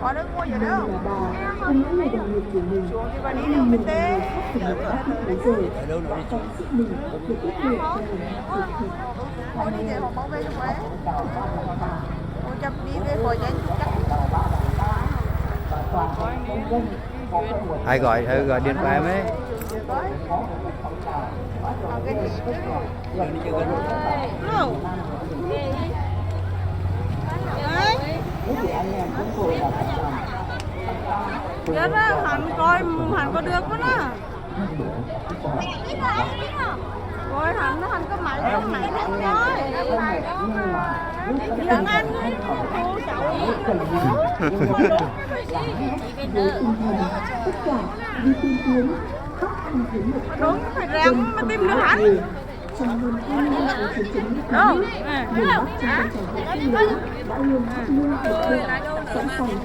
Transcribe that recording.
Có nước mua gì đâu. Cùng những người đồng nghiệp của mình, Xuống thì bà đi anh đường mình bên đã tê. áp dụng bây giờ và cộng sức mình để tiếp tục cho mình thực hiện. Cô đi về phòng bảo vệ cho khỏe. Cô chăm đi về khỏi nhanh chắc. Ai gọi điện cho em ấy. Chết á, hắn coi hắn có được quá nè. Coi hắn có máy không máy không coi. Đừng ăn cô cháu. Tất cả vì tìm kiếm khắp tìm kiếm một Đúng phải rèm mà tìm được hắn. trong hơn 2 năm của chiến tranh nước Đâu? miền Bắc trong phong trào thi đua đã luôn luôn thực hiện sẵn sàng